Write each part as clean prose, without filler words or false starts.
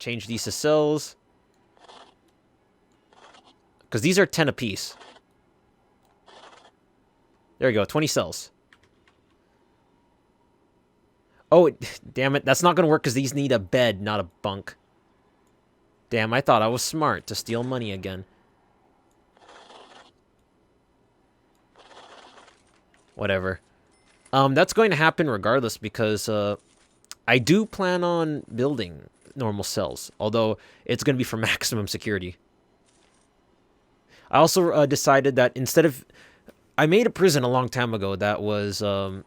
Change these to cells. Because these are 10 apiece. There you go, 20 cells. Oh, damn it. That's not going to work because these need a bed, not a bunk. Damn, I thought I was smart to steal money again. Whatever. That's going to happen regardless because I do plan on building normal cells, although it's going to be for maximum security. I also decided that instead of... I made a prison a long time ago that was... it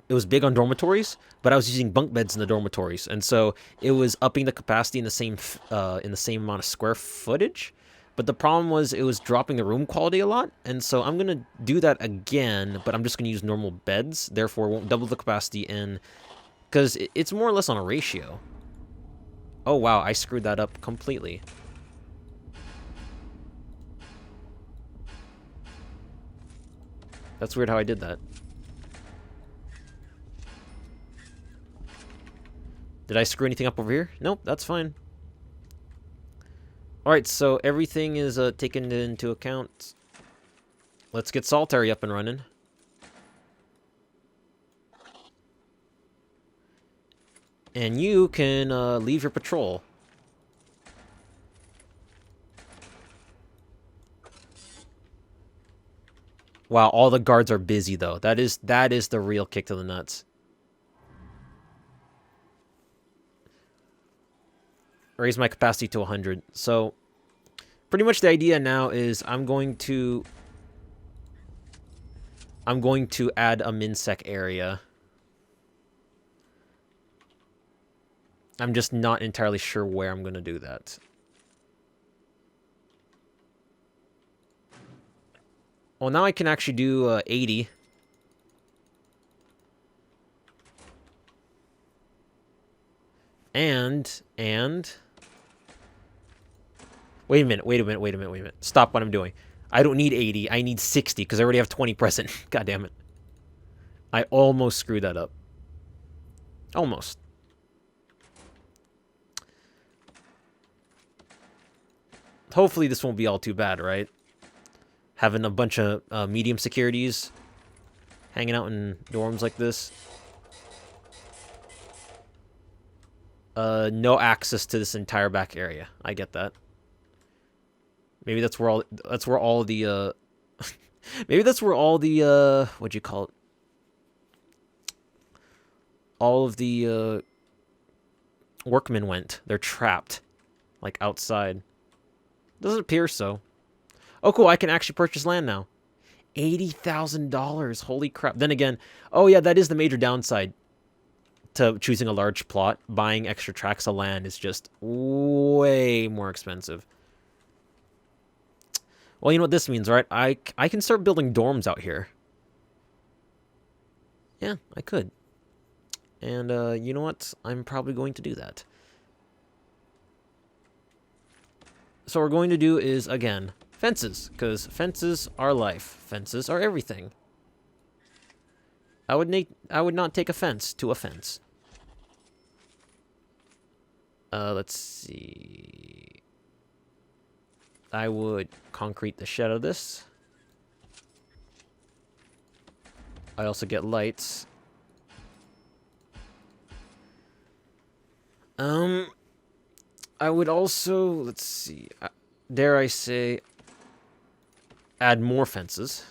was big on dormitories, but I was using bunk beds in the dormitories, and so it was upping the capacity in the same amount of square footage. But the problem was it was dropping the room quality a lot, and so I'm gonna do that again, but I'm just gonna use normal beds. Therefore, it won't double the capacity in, because it's more or less on a ratio. Oh wow, I screwed that up completely. That's weird how I did that. Did I screw anything up over here? Nope, that's fine. Alright, so everything is taken into account. Let's get Solitary up and running. And you can leave your patrol. Wow, all the guards are busy though. That is the real kick to the nuts. Raise my capacity to 100. So, pretty much the idea now is I'm going to add a MinSec area. I'm just not entirely sure where I'm going to do that. Well, now I can actually do 80. And... Wait a minute. Stop what I'm doing. I don't need 80. I need 60 because I already have 20 present. God damn it. I almost screwed that up. Almost. Hopefully this won't be all too bad, right? Having a bunch of medium securities hanging out in dorms like this. No access to this entire back area. I get that. Maybe that's where all the maybe that's where all the what'd you call it? All of the workmen went. They're trapped, like outside. Doesn't appear so. Oh, cool! I can actually purchase land now. $80,000. Holy crap! Then again, oh yeah, that is the major downside to choosing a large plot. Buying extra tracts of land is just way more expensive. Well, you know what this means, right? I can start building dorms out here. Yeah, I could. And, you know what? I'm probably going to do that. So what we're going to do is, again, fences. Because fences are life. Fences are everything. I would not take offense to a fence. Let's see... I would concrete the shed of this. I also get lights. I would also, let's see, dare I say, add more fences.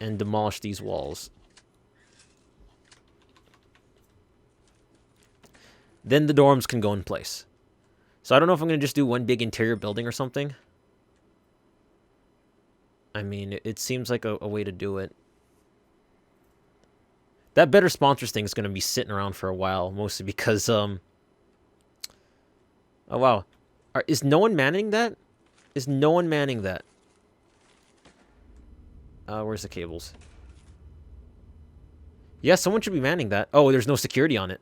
And demolish these walls. Then the dorms can go in place. So I don't know if I'm going to just do one big interior building or something. I mean, it seems like a way to do it. That Better Sponsors thing is going to be sitting around for a while, mostly because, oh wow. Is no one manning that? Is no one manning that? Where's the cables? Yeah, someone should be manning that. Oh, there's no security on it.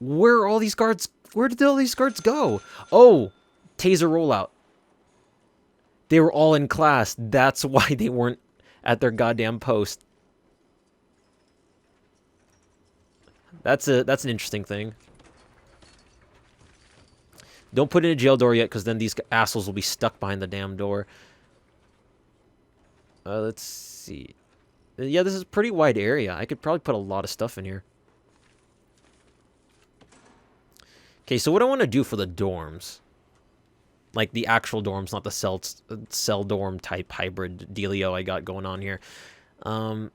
Where are all these guards? Where did all these guards go? Oh, taser rollout. They were all in class. That's why they weren't at their goddamn post. That's an interesting thing. Don't put in a jail door yet, because then these assholes will be stuck behind the damn door. Let's see. Yeah, this is a pretty wide area. I could probably put a lot of stuff in here. Okay, so what I want to do for the dorms, like the actual dorms, not the cell dorm type hybrid dealio I got going on here. What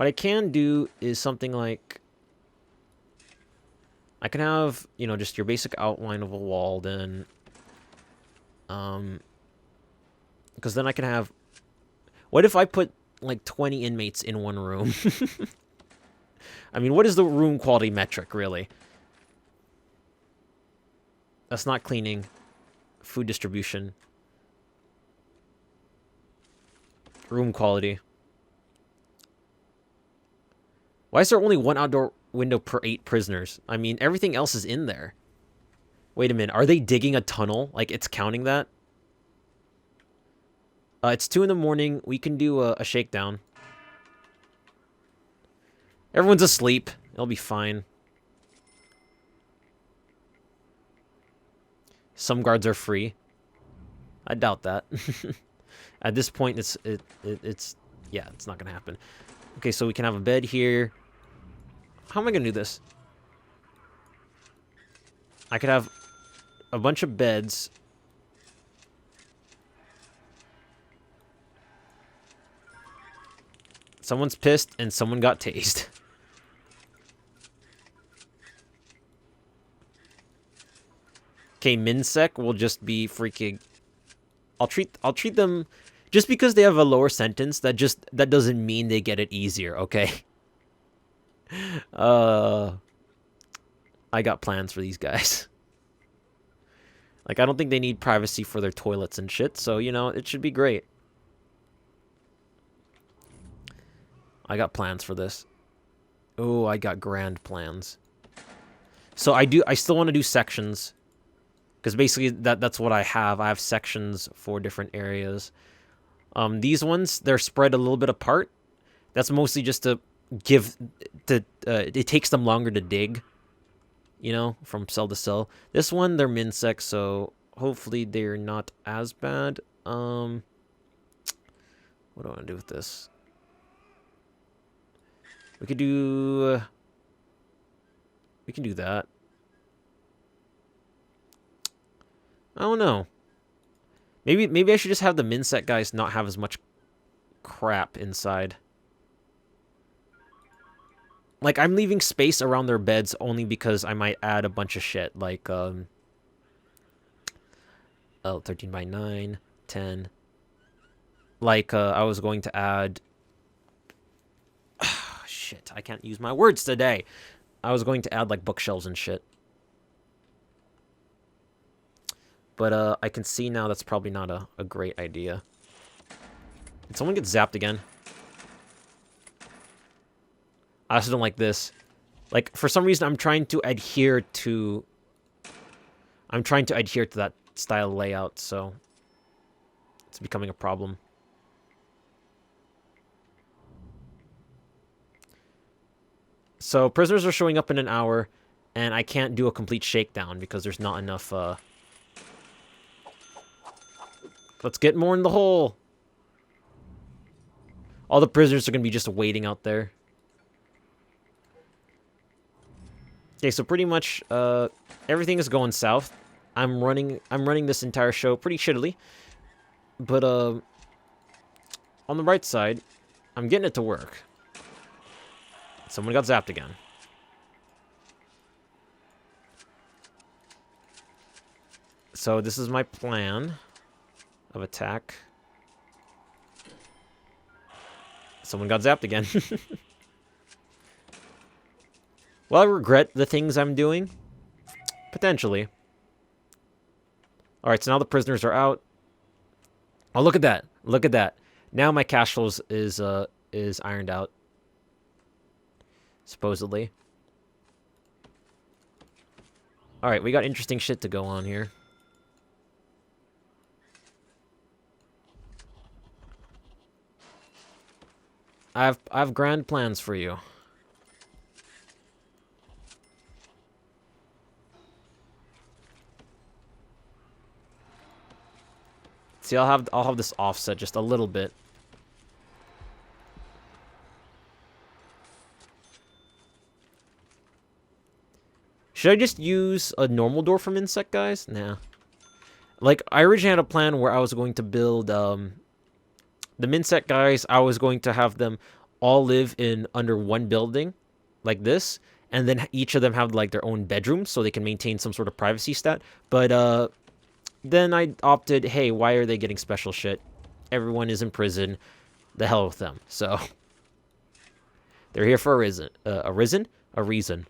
I can do is something like, I can have, you know, just your basic outline of a wall, then, because then I can have, what if I put like 20 inmates in one room? I mean, what is the room quality metric, really? That's not cleaning. Food distribution. Room quality. Why is there only one outdoor window per 8 prisoners? I mean, everything else is in there. Wait a minute. Are they digging a tunnel? Like, it's counting that? It's 2 in the morning. We can do a shakedown. Everyone's asleep. It'll be fine. Some guards are free. I doubt that. At this point, it's yeah, it's not gonna happen. Okay, so we can have a bed here. How am I gonna do this? I could have a bunch of beds. Someone's pissed and someone got tased. Okay, Minsec will just be freaking. I'll treat them just because they have a lower sentence. That doesn't mean they get it easier. Okay. I got plans for these guys. Like, I don't think they need privacy for their toilets and shit. So you know, it should be great. I got plans for this. Oh, I got grand plans. So I still want to do sections. Because basically, that's what I have. I have sections for different areas. These ones, they're spread a little bit apart. That's mostly just to give... it takes them longer to dig. You know, from cell to cell. This one, they're minsec, so hopefully they're not as bad. What do I want to do with this? We could do... we can do that. I don't know. Maybe I should just have the minsec guys not have as much crap inside. Like, I'm leaving space around their beds only because I might add a bunch of shit. Like, 13 by 9, 10. Like, I was going to add... shit, I can't use my words today. I was going to add, like, bookshelves and shit. But I can see now that's probably not a great idea. Did someone get zapped again? I also don't like this. Like, for some reason, I'm trying to adhere to that style layout, so it's becoming a problem. So, prisoners are showing up in an hour, and I can't do a complete shakedown because there's not enough, Let's get more in the hole. All the prisoners are going to be just waiting out there. Okay, so pretty much everything is going south. I'm running this entire show pretty shittily. But on the right side, I'm getting it to work. Someone got zapped again. So this is my plan of attack. Someone got zapped again. Will I regret the things I'm doing? Potentially. Alright, so now the prisoners are out. Oh, look at that. Look at that. Now my cash flows is ironed out. Supposedly. Alright, we got interesting shit to go on here. I have grand plans for you. See, I'll have this offset just a little bit. Should I just use a normal door from Insect, guys? Nah. Like, I originally had a plan where I was going to build, the Minsect guys, I was going to have them all live in under one building, like this, and then each of them have, like, their own bedrooms, so they can maintain some sort of privacy stat. But, then I opted, hey, why are they getting special shit? Everyone is in prison. The hell with them. So, they're here for a reason. A reason? A reason.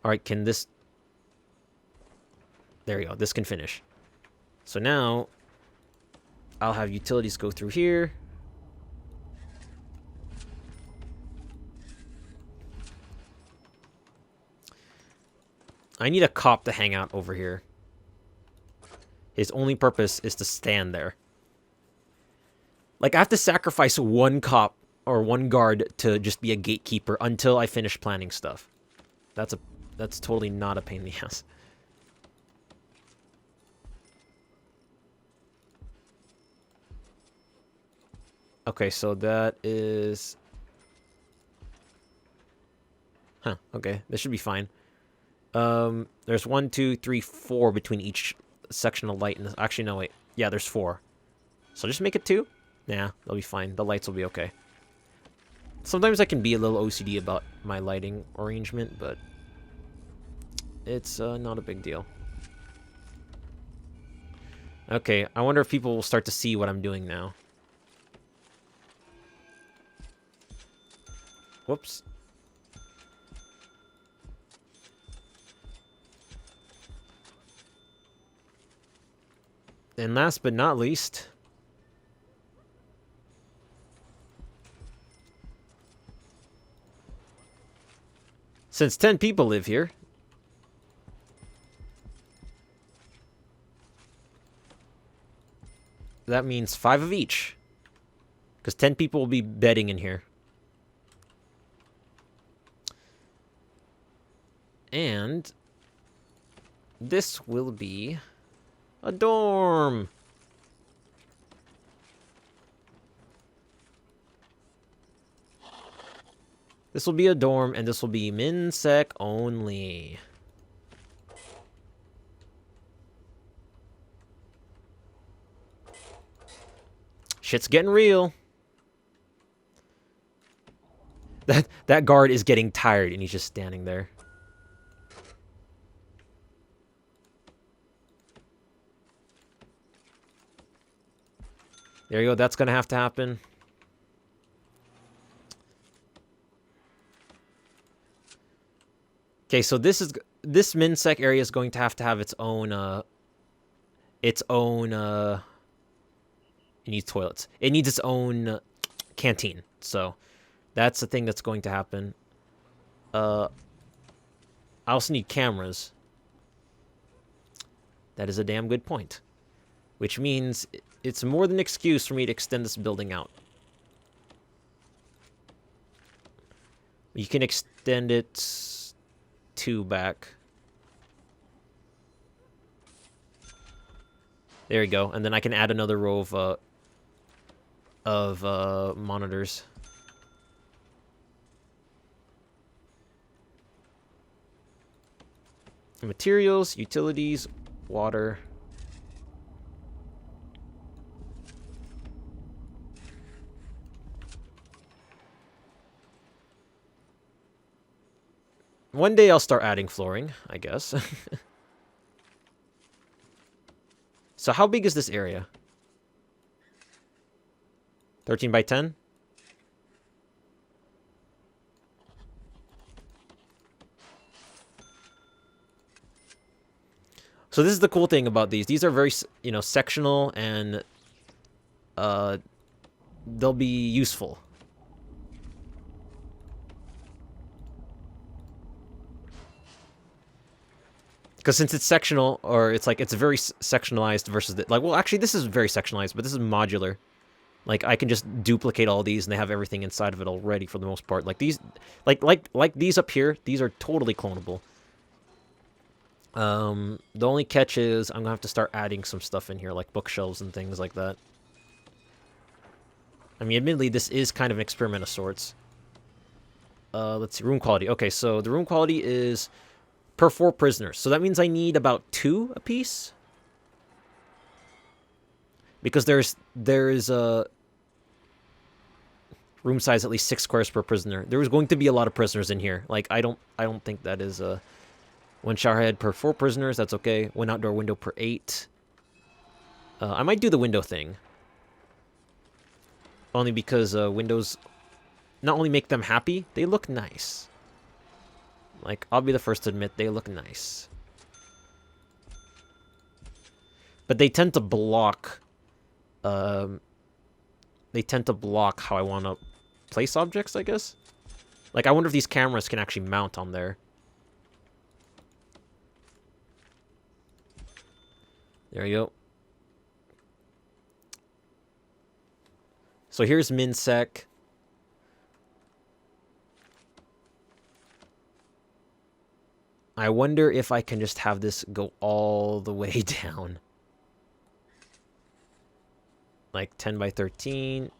Alright, can this... There we go. This can finish. So now, I'll have utilities go through here. I need a cop to hang out over here. His only purpose is to stand there. Like, I have to sacrifice one cop or one guard to just be a gatekeeper until I finish planning stuff. That's totally not a pain in the ass. Okay, so that is... Huh, okay. This should be fine. There's 1, 2, 3, 4 between each section of light. And actually, no, wait. Yeah, there's 4. So just make it 2? Nah, they'll be fine. The lights will be okay. Sometimes I can be a little OCD about my lighting arrangement, but it's not a big deal. Okay, I wonder if people will start to see what I'm doing now. Whoops. And last but not least, since 10 people live here, that means 5 of each. Because 10 people will be bedding in here. And this will be a dorm. This will be a dorm, and this will be MinSec only. Shit's getting real. That guard is getting tired, and he's just standing there. There you go. That's gonna have to happen. Okay, so this MinSec area is going to have its own it needs toilets. It needs its own canteen. So that's the thing that's going to happen. I also need cameras. That is a damn good point. Which means it's more than an excuse for me to extend this building out. You can extend it 2 back. There you go. And then I can add another row of monitors. Materials, utilities, water. One day I'll start adding flooring, I guess. So how big is this area? 13 by 10? So this is the cool thing about these. These are very, sectional, and they'll be useful. Because since it's sectional, or it's like, it's very sectionalized versus, like, well, actually, this is very sectionalized, but this is modular. Like, I can just duplicate all these, and they have everything inside of it already for the most part. Like, these, like these up here, these are totally clonable. The only catch is I'm gonna have to start adding some stuff in here, like bookshelves and things like that. I mean, admittedly, this is kind of an experiment of sorts. Let's see, room quality. Okay, so the room quality is per 4 prisoners. So that means I need about 2 apiece. Because there's a room size at least 6 squares per prisoner. There was going to be a lot of prisoners in here. Like, I don't think that is a... 1 shower head per 4 prisoners, that's okay. 1 outdoor window per 8. I might do the window thing. Only because windows not only make them happy, they look nice. Like, I'll be the first to admit, they look nice. But they tend to block... they tend to block how I want to place objects, I guess. Like, I wonder if these cameras can actually mount on there. There you go. So here's MinSec. I wonder if I can just have this go all the way down. Like 10 by 13.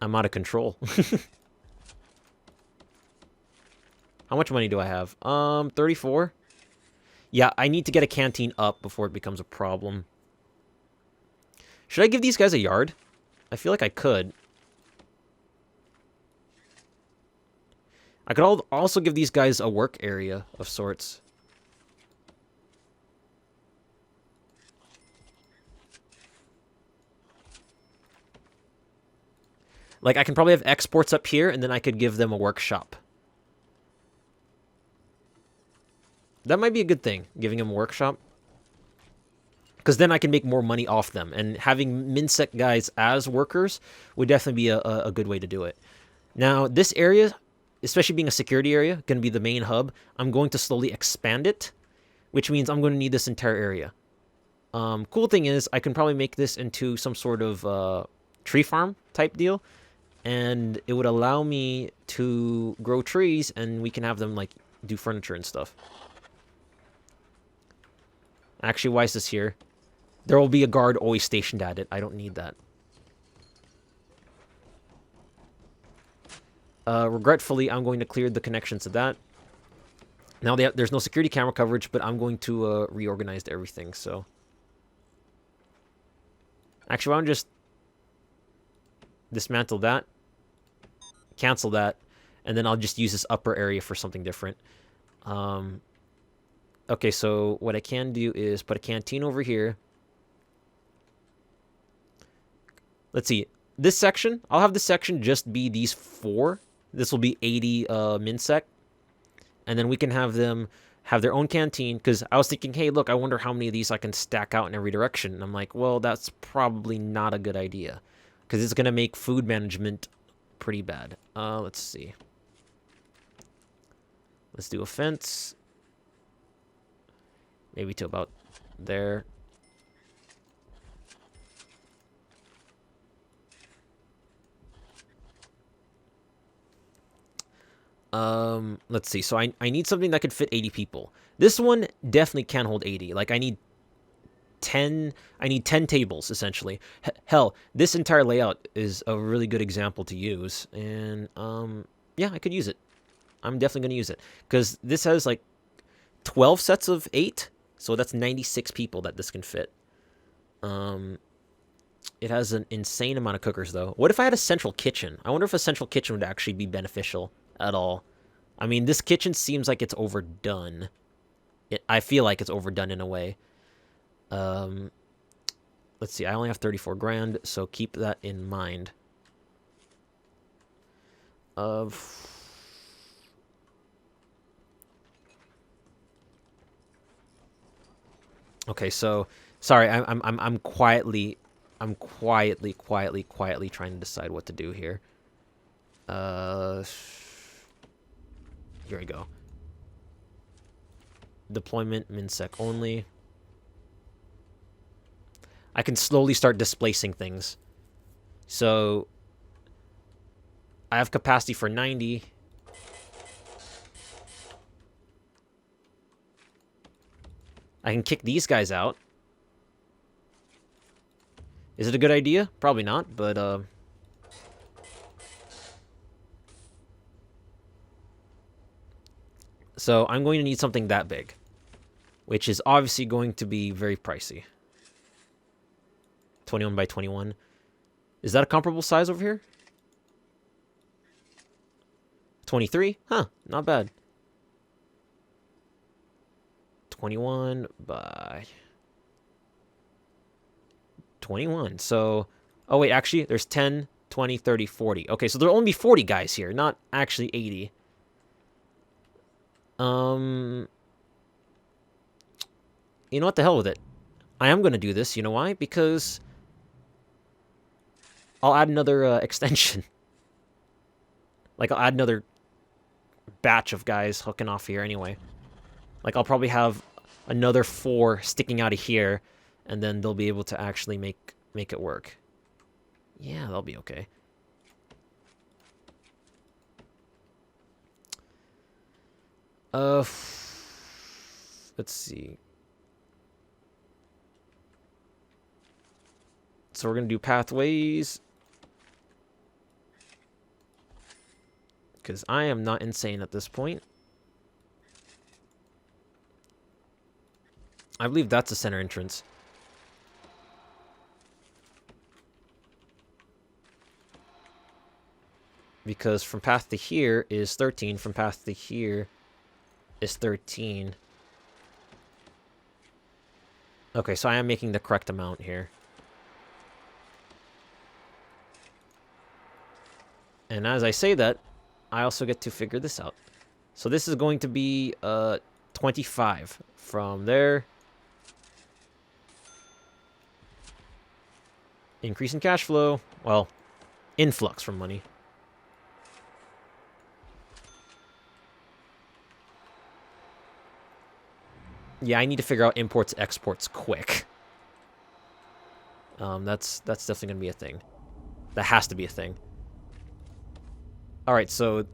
I'm out of control. How much money do I have? 34. Yeah, I need to get a canteen up before it becomes a problem. Should I give these guys a yard? I feel like I could. I could also give these guys a work area of sorts. Like, I can probably have exports up here, and then I could give them a workshop. That might be a good thing, giving them a workshop. Because then I can make more money off them. And having MinSec guys as workers would definitely be a good way to do it. Now, this area, especially being a security area, going to be the main hub. I'm going to slowly expand it, which means I'm going to need this entire area. Cool thing is, I can probably make this into some sort of tree farm type deal. And it would allow me to grow trees, and we can have them, like, do furniture and stuff. Actually, why is this here? There will be a guard always stationed at it. I don't need that. Regretfully, I'm going to clear the connections to that. Now, there's no security camera coverage, but I'm going to reorganize everything, so... Actually, why don't I just dismantle that, cancel that, and then I'll just use this upper area for something different. Okay, so what I can do is put a canteen over here. Let's see. This section, I'll have this section just be these 4. This will be 80 MinSec. And then we can have them have their own canteen. Because I was thinking, hey, look, I wonder how many of these I can stack out in every direction. And I'm like, well, that's probably not a good idea. Because it's going to make food management pretty bad. Let's see. Let's do a fence. Maybe to about there. Let's see. So I need something that could fit 80 people. This one definitely can hold 80. Like, I need 10 tables, essentially. Hell, this entire layout is a really good example to use. And, yeah, I could use it. I'm definitely going to use it. Because this has, like, 12 sets of 8. So that's 96 people that this can fit. It has an insane amount of cookers, though. What if I had a central kitchen? I wonder if a central kitchen would actually be beneficial at all. I mean, this kitchen seems like it's overdone. I feel like it's overdone in a way. Let's see. I only have 34 grand, so keep that in mind. Okay, so sorry, I'm quietly trying to decide what to do here. Here we go. Deployment, minsec only. I can slowly start displacing things. So I have capacity for 90. I can kick these guys out. Is it a good idea? Probably not, but so I'm going to need something that big, which is obviously going to be very pricey. 21 by 21. Is that a comparable size over here? 23? Huh, not bad. 21 by 21. So, oh wait, actually, there's 10, 20, 30, 40. Okay, so there'll only be 40 guys here, not actually 80. You know what, the hell with it. I am going to do this, you know why? Because I'll add another extension. Like, I'll add another batch of guys hooking off here anyway. Like, I'll probably have another 4 sticking out of here, and then they'll be able to actually make it work. Yeah, that'll be okay. Let's see. So we're going to do pathways. Because I am not insane at this point. I believe that's the center entrance. Because from path to here is 13. From path to here is 13. Okay, so I am making the correct amount here. And as I say that, I also get to figure this out. So this is going to be 25 from there. Increase in cash flow. Well, influx from money. Yeah, I need to figure out imports, exports quick. That's definitely going to be a thing. That has to be a thing. Alright, so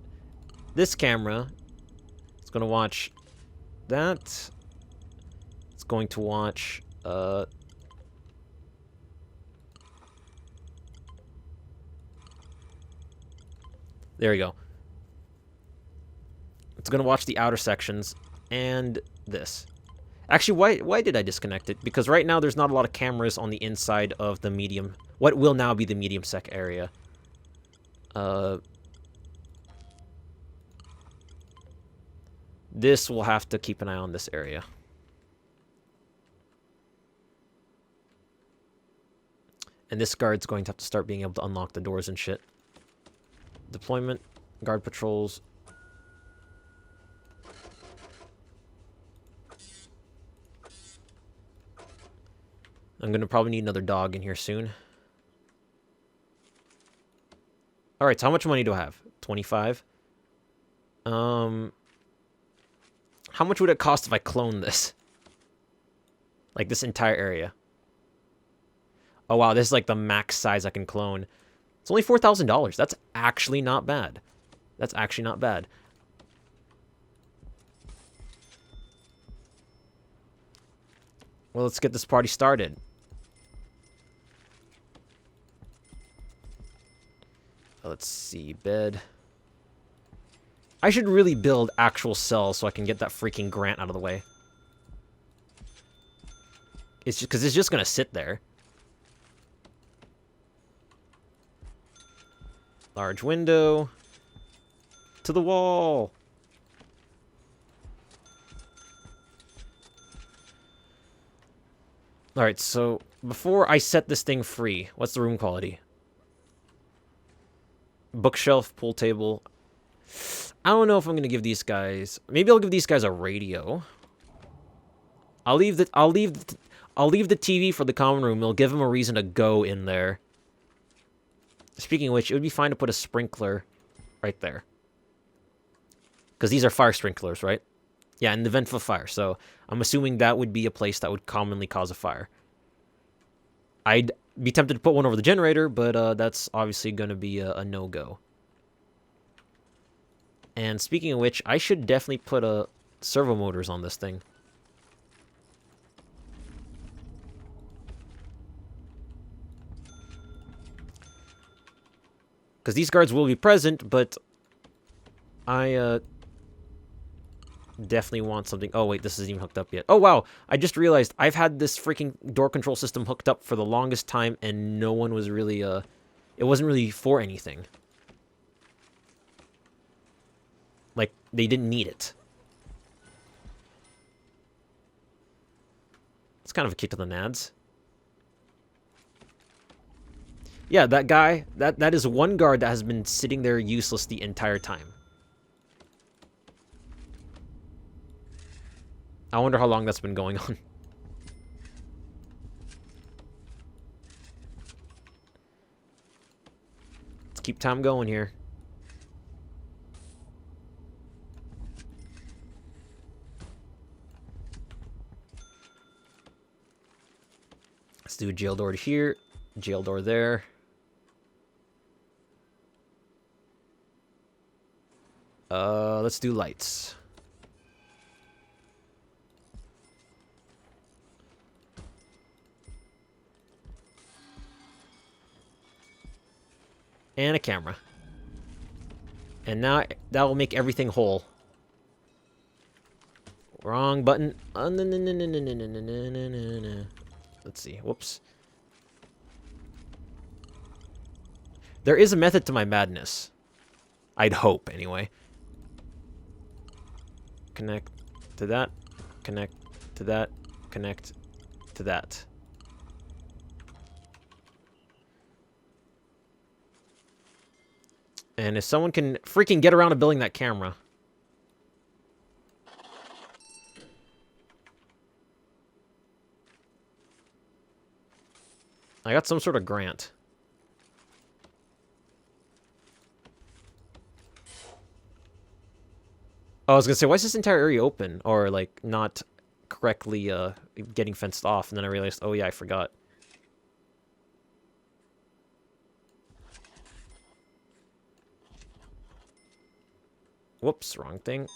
this camera is going to watch that. It's going to watch... there we go. It's going to watch the outer sections and this. Actually, why did I disconnect it? Because right now there's not a lot of cameras on the inside of the medium... What will now be the medium sec area. This will have to keep an eye on this area. And this guard's going to have to start being able to unlock the doors and shit. Deployment, guard patrols. I'm going to probably need another dog in here soon. Alright, so how much money do I have? 25? How much would it cost if I clone this? Like, this entire area. Oh, wow, this is like the max size I can clone. It's only $4,000. That's actually not bad. That's actually not bad. Well, let's get this party started. Let's see, bed. I should really build actual cells so I can get that freaking grant out of the way. It's just because it's just gonna sit there. Large window. To the wall. Alright, so before I set this thing free, what's the room quality? Bookshelf, pool table. I don't know if I'm gonna give these guys. Maybe I'll give these guys a radio. I'll leave the TV for the common room. It'll give them a reason to go in there. Speaking of which, it would be fine to put a sprinkler right there. Because these are fire sprinklers, right? Yeah, in the event of a fire. So I'm assuming that would be a place that would commonly cause a fire. I'd be tempted to put one over the generator, but that's obviously going to be a no-go. And speaking of which, I should definitely put servo motors on this thing. Because these guards will be present, but I definitely want something. Oh, wait, this isn't even hooked up yet. Oh, wow. I just realized I've had this freaking door control system hooked up for the longest time, and no one was really, it wasn't really for anything. Like, they didn't need it. It's kind of a kick to the nads. Yeah, that guy, that is one guard that has been sitting there useless the entire time. I wonder how long that's been going on. Let's keep time going here. Let's do a jail door here, jail door there. Let's do lights. And a camera. And now that will make everything whole. Wrong button. Let's see. Whoops. There is a method to my madness. I'd hope, anyway. Connect to that. Connect to that. Connect to that. And if someone can freaking get around to building that camera. I got some sort of grant. Oh, I was gonna say, why is this entire area open? Or, like, not correctly getting fenced off. And then I realized, oh yeah, I forgot. Whoops, wrong thing.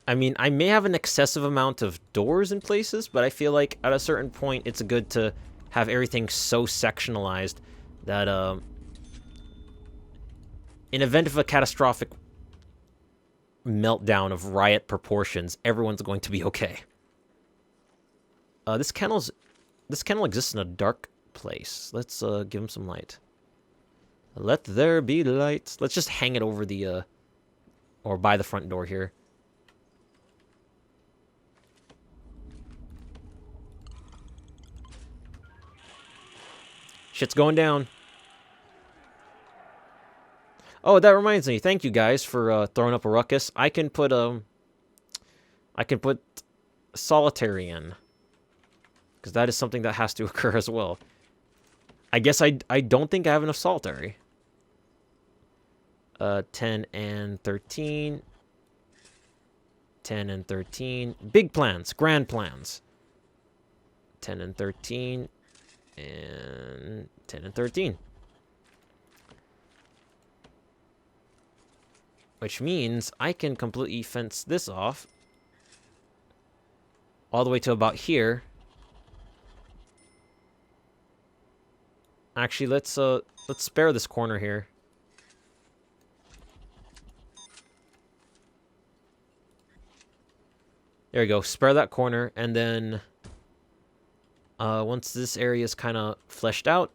I mean, I may have an excessive amount of doors in places, but I feel like at a certain point, it's good to have everything so sectionalized that, in event of a catastrophic meltdown of riot proportions, everyone's going to be okay. This kennel exists in a dark place. Let's give him some light. Let there be light. Let's just hang it over the or by the front door here. Shit's going down. Oh, that reminds me. Thank you guys for throwing up a ruckus. I can put solitary in, because that is something that has to occur as well. I guess I don't think I have enough solitary. 10 and 13. 10 and 13. Big plans, grand plans. 10 and 13. And 10 and 13. Which means I can completely fence this off all the way to about here. Actually, let's spare this corner here. There we go. Spare that corner, and then once this area is kind of fleshed out,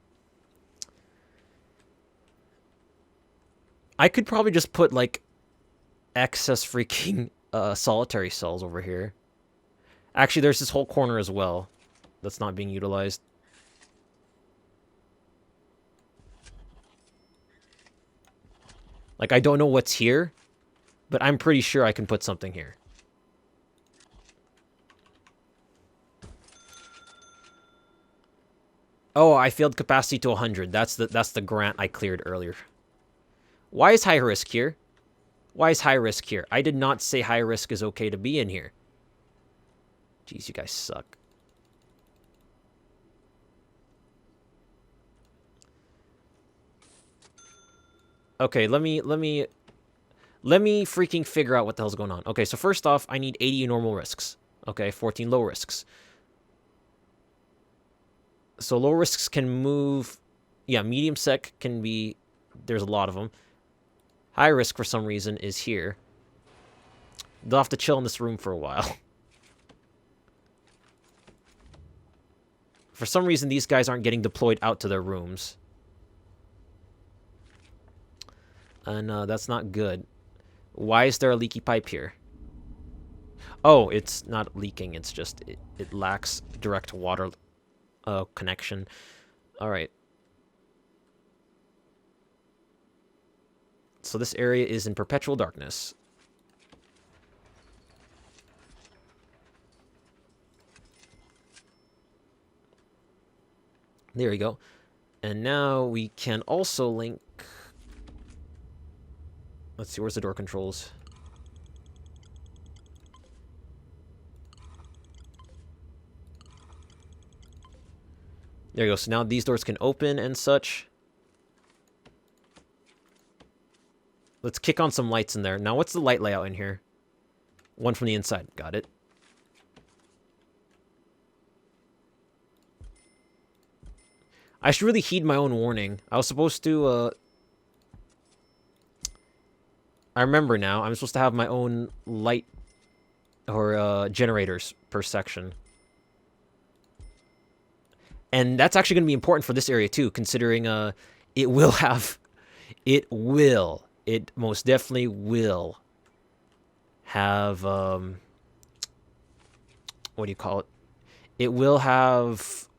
I could probably just put, like, excess freaking solitary cells over here. Actually, there's this whole corner as well that's not being utilized. Like, I don't know what's here, but I'm pretty sure I can put something here. Oh, I failed capacity to 100. That's the grant I cleared earlier. Why is high risk here? Why is high risk here? I did not say high risk is okay to be in here. Jeez, you guys suck. Okay, let me freaking figure out what the hell's going on. Okay, so first off, I need 80 normal risks. Okay, 14 low risks. So low risks can move. Yeah, medium sec can be. There's a lot of them. High risk for some reason is here. They'll have to chill in this room for a while. For some reason, these guys aren't getting deployed out to their rooms. And that's not good. Why is there a leaky pipe here? Oh, it's not leaking. It's just it lacks direct water connection. All right. So this area is in perpetual darkness. There we go. And now we can also link... Let's see, where's the door controls? There you go. So now these doors can open and such. Let's kick on some lights in there. Now, what's the light layout in here? One from the inside. Got it. I should really heed my own warning. I was supposed to, I remember now. I'm supposed to have my own light or generators per section. And that's actually going to be important for this area too, considering it will have... It most definitely will have... what do you call it? It will have...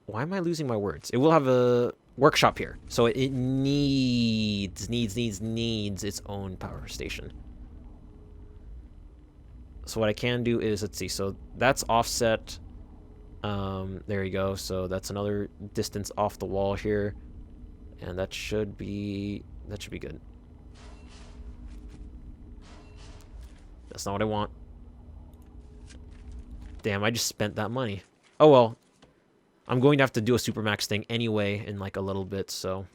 Why am I losing my words? It will have a workshop here. So it needs its own power station. So what I can do is, let's see, so that's offset. There you go. So that's another distance off the wall here. And that should be good. That's not what I want. Damn, I just spent that money. Oh well. I'm going to have to do a Supermax thing anyway in like a little bit, so